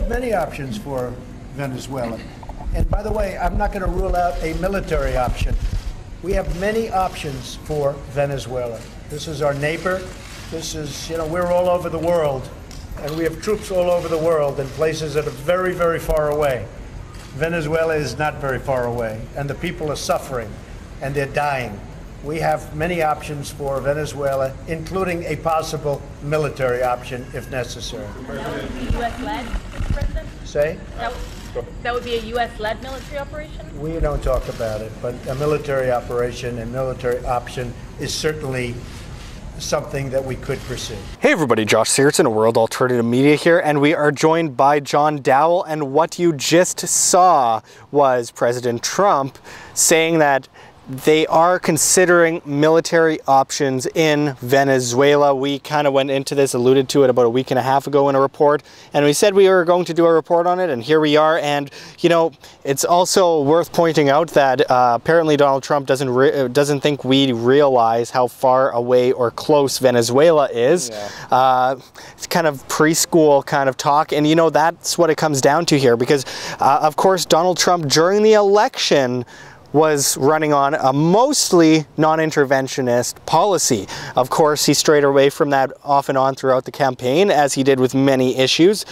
have many options for Venezuela. And by the way, I'm not going to rule out a military option. We have many options for Venezuela. This is our neighbor. This is, you know, we're all over the world. And we have troops all over the world in places that are very, very far away. Venezuela is not very far away. And the people are suffering. And they're dying. We have many options for Venezuela, including a possible military option if necessary. That would be U.S.-led, Mr. President? Say? That would be a U.S.-led military operation? We don't talk about it, but a military operation, a military option is certainly something that we could pursue. Hey everybody, Josh Sigurdson of World Alternative Media here, and we are joined by John Doull, and what you just saw was President Trump saying that they are considering military options in Venezuela. We kind of went into this, alluded to it about a week and a half ago in a report, and we said we were going to do a report on it, and here we are. And you know, it's also worth pointing out that apparently Donald Trump doesn't think we realize how far away or close Venezuela is. Yeah. It's kind of preschool kind of talk, and you know, that's what it comes down to here, because of course Donald Trump during the election was running on a mostly non-interventionist policy. Of course, he strayed away from that off and on throughout the campaign, as he did with many issues.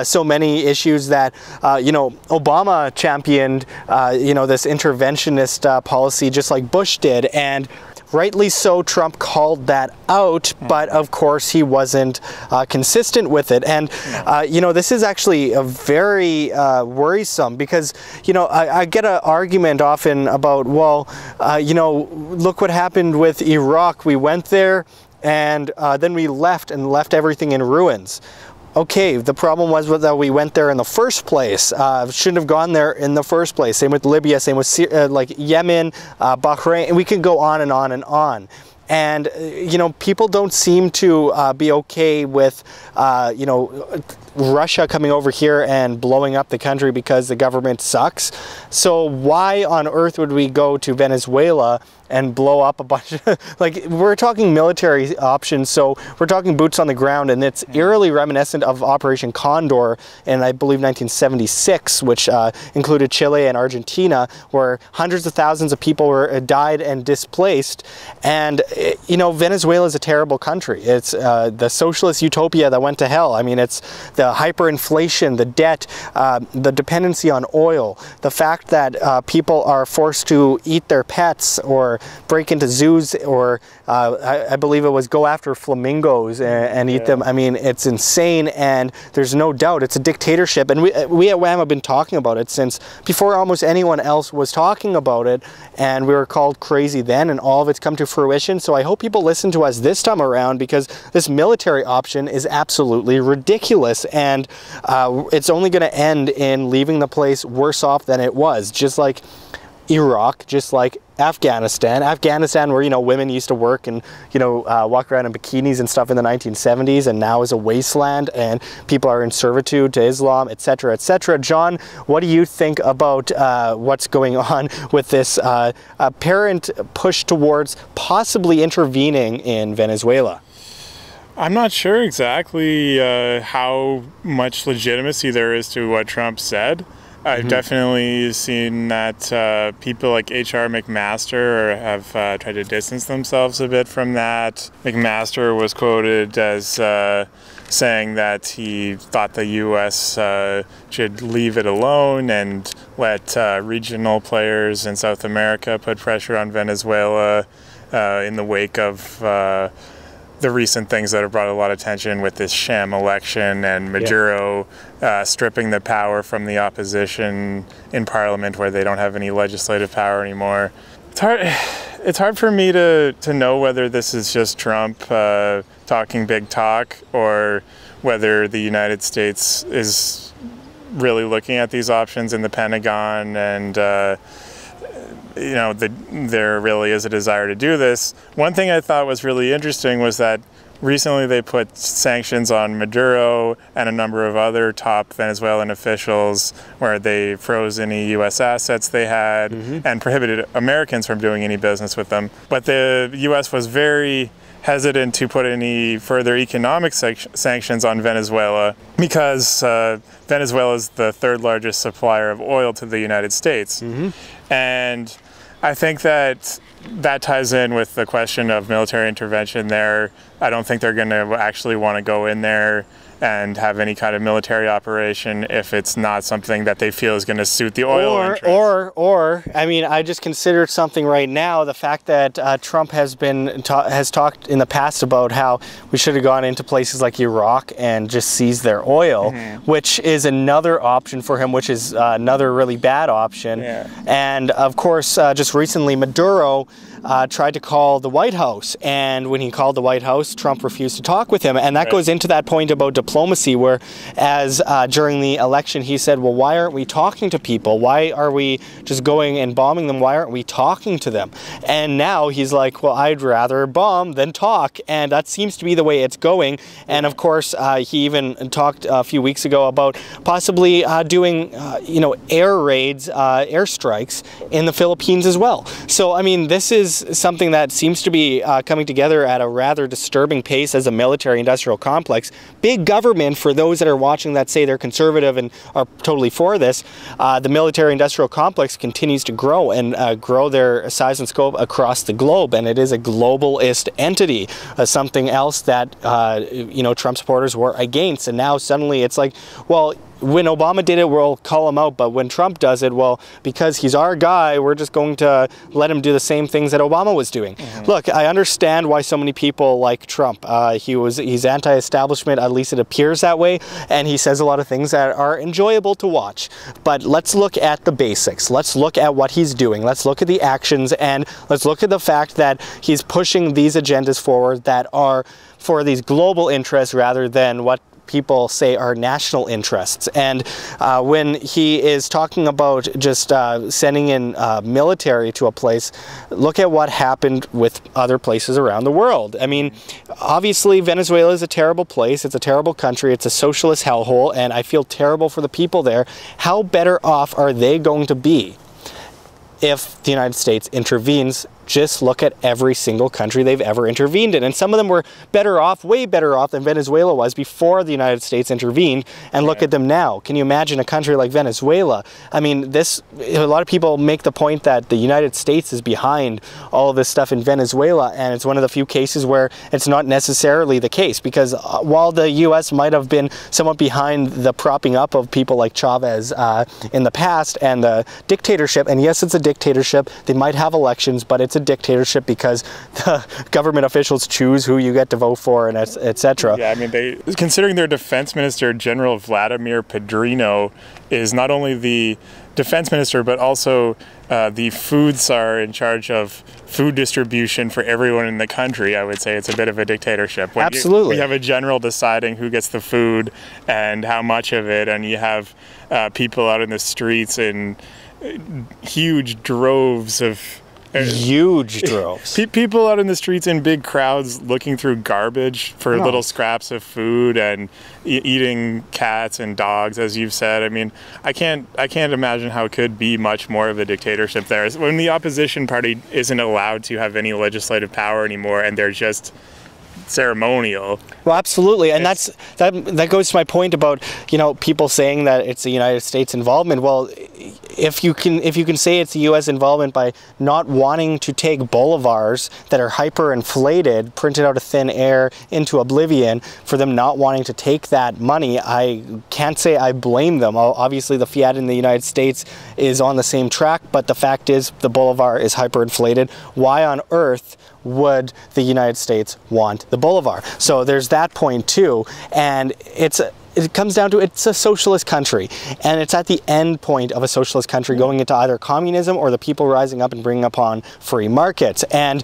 So many issues that, you know, Obama championed, you know, this interventionist policy just like Bush did. And rightly so, Trump called that out, but of course he wasn't consistent with it. And, you know, this is actually a very worrisome, because, you know, I get an argument often about, well, you know, look what happened with Iraq. We went there and then we left everything in ruins. Okay, the problem was that we went there in the first place. Shouldn't have gone there in the first place. Same with Libya, same with like Yemen, Bahrain, and we can go on and on and on. And, you know, people don't seem to be okay with, you know, Russia coming over here and blowing up the country because the government sucks. So why on earth would we go to Venezuela and blow up a bunch of, like, we're talking military options, so we're talking boots on the ground, and it's eerily reminiscent of Operation Condor in, I believe, 1976, which included Chile and Argentina, where hundreds of thousands of people were died and displaced. And, you know, Venezuela is a terrible country. It's the socialist utopia that went to hell. I mean, it's the hyperinflation, the debt, the dependency on oil, the fact that people are forced to eat their pets or break into zoos, or I believe it was go after flamingos and eat them. I mean, it's insane, and there's no doubt it's a dictatorship. And we at WHAM have been talking about it since before almost anyone else was talking about it, and we were called crazy then, and all of it's come to fruition. So I hope people listen to us this time around, because this military option is absolutely ridiculous, and it's only going to end in leaving the place worse off than it was, just like Iraq, just like Afghanistan, where, you know, women used to work and, you know, walk around in bikinis and stuff in the 1970s, and now is a wasteland, and people are in servitude to Islam, etc., etc. John, what do you think about what's going on with this apparent push towards possibly intervening in Venezuela? I'm not sure exactly how much legitimacy there is to what Trump said. I've definitely seen that people like H.R. McMaster have tried to distance themselves a bit from that. McMaster was quoted as saying that he thought the U.S. should leave it alone and let regional players in South America put pressure on Venezuela in the wake of the recent things that have brought a lot of attention with this sham election and Maduro stripping the power from the opposition in Parliament, where they don't have any legislative power anymore. It's hard for me to know whether this is just Trump talking big talk, or whether the United States is really looking at these options in the Pentagon, and you know, there really is a desire to do this. One thing I thought was really interesting was that recently they put sanctions on Maduro and a number of other top Venezuelan officials, where they froze any U.S. assets they had and prohibited Americans from doing any business with them. But the U.S. was very hesitant to put any further economic sanctions on Venezuela because Venezuela is the third largest supplier of oil to the United States. And I think that ties in with the question of military intervention there. I don't think they're going to actually want to go in there and have any kind of military operation if it's not something that they feel is going to suit the oil interests. Or, I mean, I just considered something right now, the fact that Trump has talked in the past about how we should have gone into places like Iraq and just seized their oil, which is another option for him, which is another really bad option. And of course, just recently, Maduro tried to call the White House, and when he called the White House, Trump refused to talk with him, and that goes into that point about diplomacy, where as during the election he said, well, why aren't we talking to people? Why are we just going and bombing them? Why aren't we talking to them? And now he's like, well, I'd rather bomb than talk, and that seems to be the way it's going. And of course, he even talked a few weeks ago about possibly doing, air raids, airstrikes in the Philippines as well. So, I mean, this is something that seems to be coming together at a rather disturbing pace as a military-industrial complex. Big government, for those that are watching that say they're conservative and are totally for this, the military-industrial complex continues to grow and grow their size and scope across the globe, and it is a globalist entity, something else that Trump supporters were against. And now suddenly it's like, well, when Obama did it, we'll call him out, but when Trump does it, well, because he's our guy, we're just going to let him do the same things that Obama was doing. Look, I understand why so many people like Trump. He's anti-establishment, at least it appears that way, and he says a lot of things that are enjoyable to watch. But let's look at the basics. Let's look at what he's doing. Let's look at the actions, and let's look at the fact that he's pushing these agendas forward that are for these global interests rather than what people say are national interests. And when he is talking about just sending in military to a place, look at what happened with other places around the world. I mean, obviously Venezuela is a terrible place, it's a terrible country, it's a socialist hellhole, and I feel terrible for the people there. How better off are they going to be if the United States intervenes? Just look at every single country they've ever intervened in. And some of them were better off, way better off than Venezuela was before the United States intervened. And look at them now. Can you imagine a country like Venezuela? I mean, a lot of people make the point that the United States is behind all of this stuff in Venezuela. And it's one of the few cases where it's not necessarily the case. Because while the U.S. might have been somewhat behind the propping up of people like Chavez in the past and the dictatorship, and yes, it's a dictatorship, they might have elections, but it's a dictatorship because the government officials choose who you get to vote for, and etc. Yeah, I mean, considering their defense minister, General Vladimir Pedrino, is not only the defense minister, but also the food czar in charge of food distribution for everyone in the country. I would say it's a bit of a dictatorship. Absolutely. We have a general deciding who gets the food and how much of it, and you have people out in the streets in huge droves of people out in the streets in big crowds looking through garbage for little scraps of food and eating cats and dogs, as you've said. I mean, I can't imagine how it could be much more of a dictatorship there. When the opposition party isn't allowed to have any legislative power anymore and they're just ceremonial. Well, absolutely, and that goes to my point about people saying that it's the United States involvement. Well, if you can say it's the U.S. involvement by not wanting to take bolivars that are hyperinflated, printed out of thin air into oblivion, for them not wanting to take that money, I can't say I blame them. Obviously, the fiat in the United States is on the same track, but the fact is the bolivar is hyperinflated. Why on earth would the United States want the bolivar? So there's that point too, and it comes down to it's a socialist country, and it's at the end point of a socialist country going into either communism or the people rising up and bringing upon free markets. And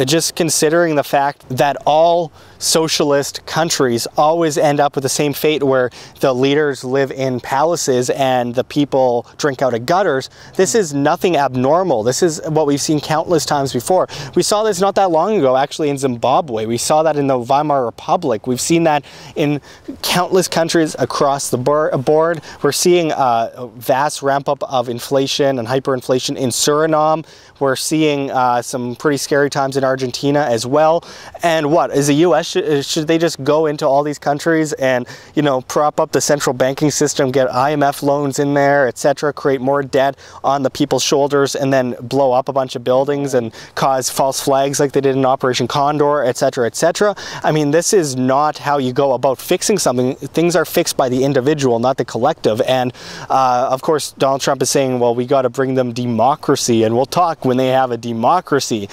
just considering the fact that all socialist countries always end up with the same fate, where the leaders live in palaces and the people drink out of gutters. This is nothing abnormal. This is what we've seen countless times before. We saw this not that long ago, actually, in Zimbabwe. We saw that in the Weimar Republic. We've seen that in countless countries across the board. We're seeing a vast ramp up of inflation and hyperinflation in Suriname. We're seeing some pretty scary times in Argentina as well. And what is the U.S. should they just go into all these countries and, you know, prop up the central banking system, get IMF loans in there, etc., create more debt on the people's shoulders, and then blow up a bunch of buildings and cause false flags like they did in Operation Condor, etc., etc.? I mean, this is not how you go about fixing something. Things are fixed by the individual, not the collective. And of course, Donald Trump is saying, well, we got to bring them democracy, and we'll talk when they have a democracy.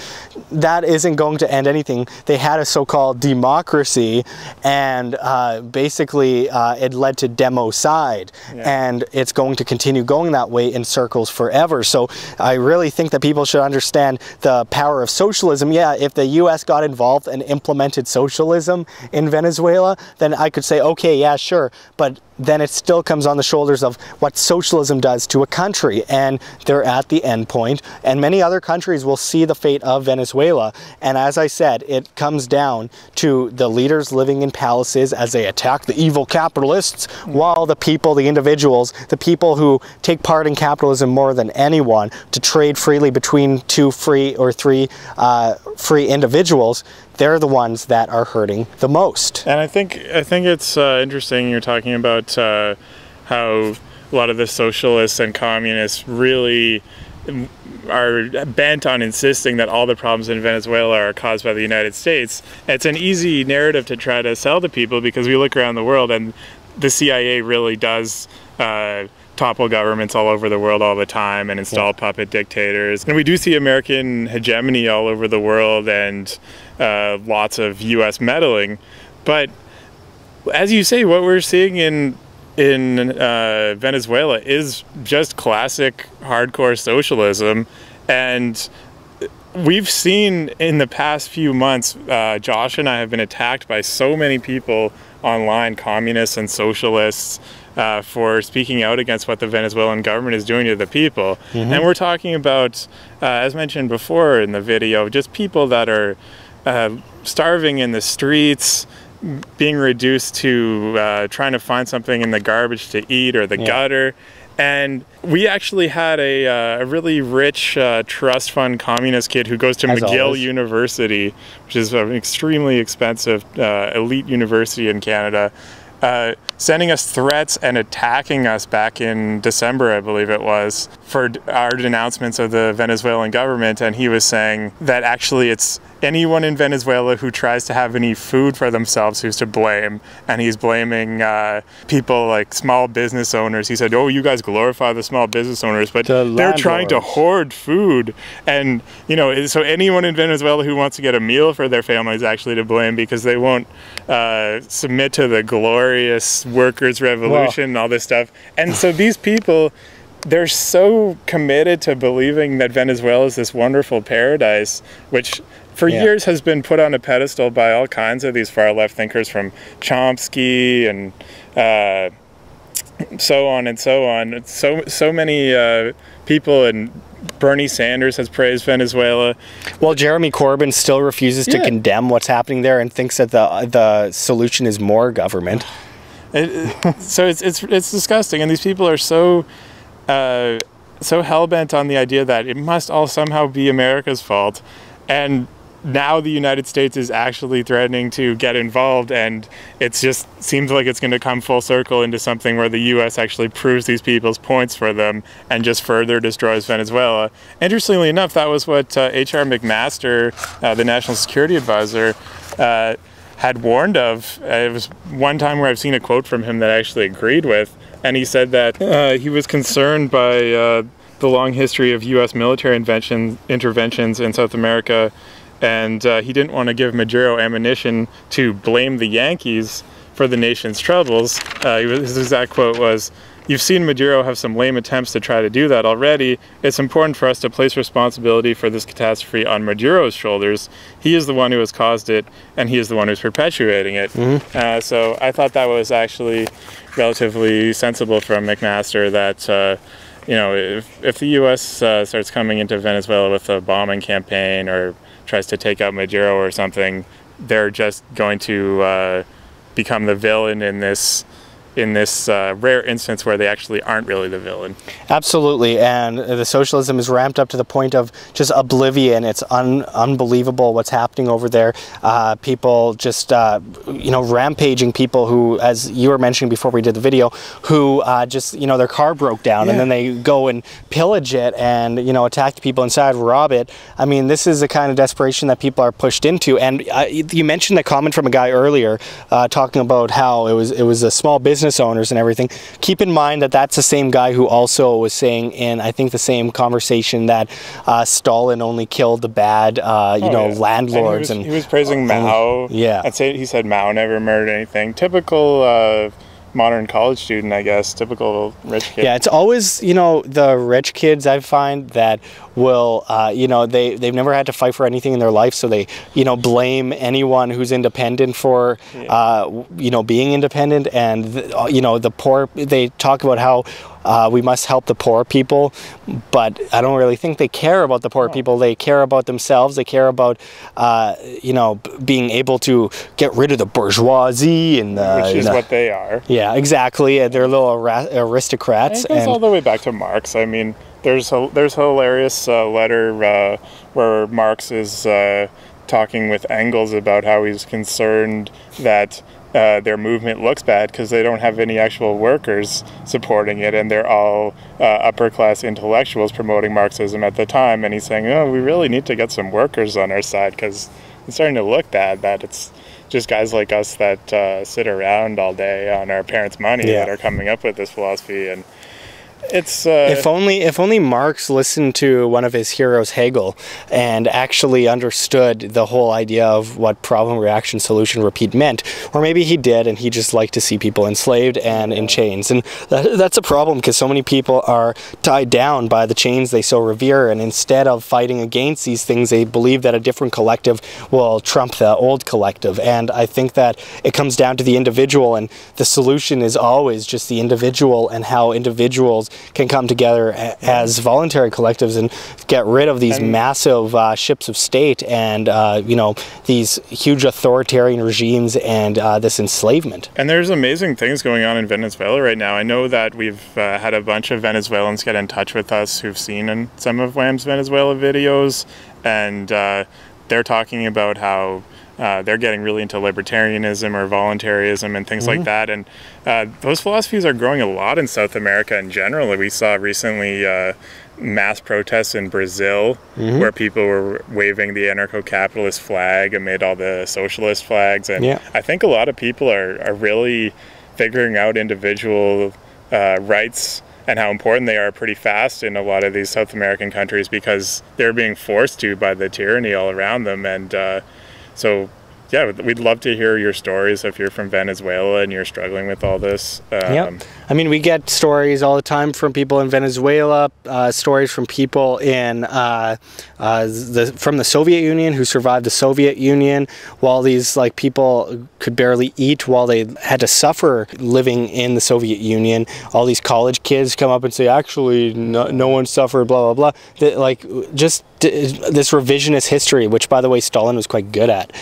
That isn't going to end anything. They had a so-called democracy, and basically it led to democide, and it's going to continue going that way in circles forever. So I really think that people should understand the power of socialism. Yeah, if the US got involved and implemented socialism in Venezuela, then I could say, okay, yeah, sure, but then it still comes on the shoulders of what socialism does to a country, and they're at the end point, and many other countries will see the fate of Venezuela. And as I said, it comes down to the leaders living in palaces as they attack the evil capitalists, while the people, the individuals, the people who take part in capitalism more than anyone to trade freely between two free or three free individuals, they're the ones that are hurting the most. And I think it's interesting you're talking about how a lot of the socialists and communists really are bent on insisting that all the problems in Venezuela are caused by the United States. It's an easy narrative to try to sell to people, because we look around the world and the CIA really does topple governments all over the world all the time and install puppet dictators. And we do see American hegemony all over the world and lots of US meddling. But as you say, what we're seeing in Venezuela is just classic hardcore socialism. And we've seen in the past few months, Josh and I have been attacked by so many people online, communists and socialists, for speaking out against what the Venezuelan government is doing to the people. And we're talking about, as mentioned before in the video, just people that are starving in the streets, being reduced to trying to find something in the garbage to eat or the gutter. And we actually had a really rich trust fund communist kid who goes to McGill University, which is an extremely expensive elite university in Canada, sending us threats and attacking us back in December, I believe it was, for our denouncements of the Venezuelan government. And he was saying that actually it's anyone in Venezuela who tries to have any food for themselves who's to blame. And he's blaming people like small business owners. He said, oh, you guys glorify the small business owners, but they're trying to hoard food. And, you know, so anyone in Venezuela who wants to get a meal for their family is actually to blame, because they won't submit to the glorious workers' revolution and all this stuff. And so these people, they're so committed to believing that Venezuela is this wonderful paradise, which for years has been put on a pedestal by all kinds of these far left thinkers, from Chomsky and so on and so on. So many people, and Bernie Sanders has praised Venezuela. Well, Jeremy Corbyn still refuses to condemn what's happening there and thinks that the solution is more government. So it's disgusting, and these people are so hell-bent on the idea that it must all somehow be America's fault. And now the United States is actually threatening to get involved, and it just seems like it's going to come full circle into something where the U.S. actually proves these people's points for them and just further destroys Venezuela. Interestingly enough, that was what H.R. McMaster, the National Security Advisor, had warned of. It was one time where I've seen a quote from him that I actually agreed with, and he said that he was concerned by the long history of U.S. military interventions in South America, and he didn't want to give Maduro ammunition to blame the Yankees for the nation's troubles. His exact quote was, you've seen Maduro have some lame attempts to try to do that already. It's important for us to place responsibility for this catastrophe on Maduro's shoulders. He is the one who has caused it, and he is the one who's perpetuating it. So I thought that was actually relatively sensible from McMaster that, you know, if the U.S. Starts coming into Venezuela with a bombing campaign or tries to take out Maduro or something, they're just going to become the villain in this rare instance where they actually aren't really the villain. Absolutely, and the socialism is ramped up to the point of just oblivion. It's unbelievable what's happening over there. People just, you know, rampaging people who, as you were mentioning before we did the video, who just, you know, their car broke down and then they go and pillage it and, you know, attack the people inside, rob it. I mean, this is the kind of desperation that people are pushed into. And you mentioned the comment from a guy earlier talking about how it was a small business owners and everything. Keep in mind that that's the same guy who also was saying in, I think, the same conversation that Stalin only killed the bad, you know, landlords. And he was praising Mao. I'd say he said Mao never murdered anything. Typical modern college student, I guess. Typical rich kid. Yeah, it's always, you know, the rich kids I find that will, you know, they've never had to fight for anything in their life, so they, you know, blame anyone who's independent for, you know, being independent. And, you know, the poor, they talk about how we must help the poor people, but I don't really think they care about the poor people. They care about themselves. They care about, you know, being able to get rid of the bourgeoisie and which is what they are. Yeah, exactly. They're little aristocrats. And it goes all the way back to Marx. I mean, there's a hilarious letter where Marx is talking with Engels about how he's concerned that their movement looks bad because they don't have any actual workers supporting it, and they're all upper class intellectuals promoting Marxism at the time. And he's saying, oh, we really need to get some workers on our side because it's starting to look bad that it's just guys like us that sit around all day on our parents' money that are coming up with this philosophy. And it's if only Marx listened to one of his heroes, Hegel, and actually understood the whole idea of what problem, reaction, solution, repeat meant. Or maybe he did, and he just liked to see people enslaved and in chains. And that's a problem, because so many people are tied down by the chains they so revere, and instead of fighting against these things, they believe that a different collective will trump the old collective. And I think that it comes down to the individual, and the solution is always just the individual, and how individuals can come together as voluntary collectives and get rid of these massive ships of state and you know, these huge authoritarian regimes and this enslavement. And there's amazing things going on in Venezuela right now. I know that we've had a bunch of Venezuelans get in touch with us who've seen some of Wham's Venezuela videos, and they're talking about how they're getting really into libertarianism or voluntarism and things like that. And those philosophies are growing a lot in South America in general. We saw recently mass protests in Brazil where people were waving the anarcho-capitalist flag amid all the socialist flags. And I think a lot of people are really figuring out individual rights and how important they are pretty fast in a lot of these South American countries, because they're being forced to by the tyranny all around them. And so, yeah, we'd love to hear your stories if you're from Venezuela and you're struggling with all this. I mean, we get stories all the time from people in Venezuela, stories from people in from the Soviet Union who survived the Soviet Union, while these people could barely eat while they had to suffer living in the Soviet Union. All these college kids come up and say, actually, no one suffered, blah, blah, blah. Just this revisionist history, which, by the way, Stalin was quite good at.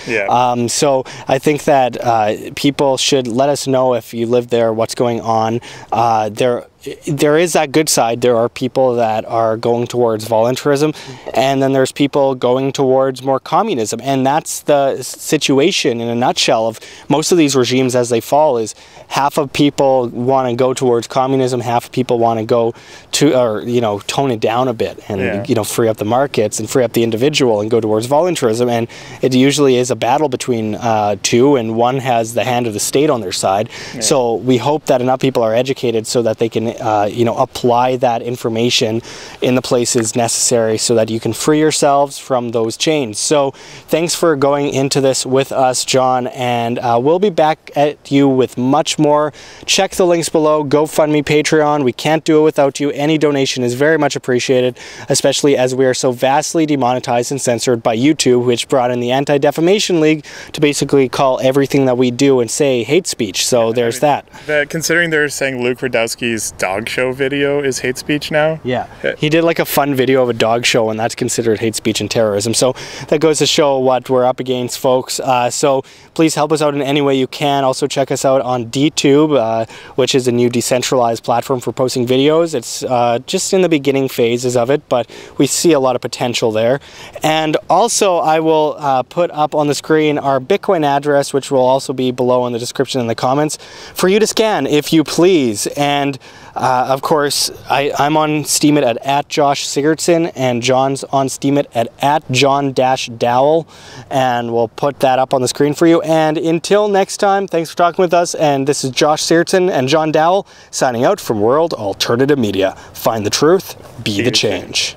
So I think that people should let us know if you live there, what's going on. There is that good side. There are people that are going towards voluntarism, and then there's people going towards more communism. And that's the situation in a nutshell of most of these regimes as they fall. Is half of people want to go towards communism, half of people want to go to, or tone it down a bit and free up the markets and free up the individual and go towards voluntarism. And it usually is a battle between two, and one has the hand of the state on their side. So we hope that enough people are educated so that they can you know, apply that information in the places necessary so that you can free yourselves from those chains. So thanks for going into this with us, John, and we'll be back at you with much more. Check the links below, GoFundMe, Patreon. We can't do it without you. Any donation is very much appreciated, especially as we are so vastly demonetized and censored by YouTube, which brought in the Anti-Defamation League to basically call everything that we do and say hate speech. So there's that. Considering they're saying Luke Rudowski's dog show video is hate speech now. Yeah, he did like a fun video of a dog show, and that's considered hate speech and terrorism. So that goes to show what we're up against, folks. So please help us out in any way you can. Also check us out on DTube, which is a new decentralized platform for posting videos. It's just in the beginning phases of it, but we see a lot of potential there. And also I will put up on the screen our Bitcoin address, which will also be below in the description in the comments for you to scan if you please. And of course, I'm on Steemit at Josh Sigurdson, and John's on Steemit at John-Doull, and we'll put that up on the screen for you. And until next time, thanks for talking with us, and this is Josh Sigurdson and John Doull signing out from World Alternative Media. Find the truth, be the change.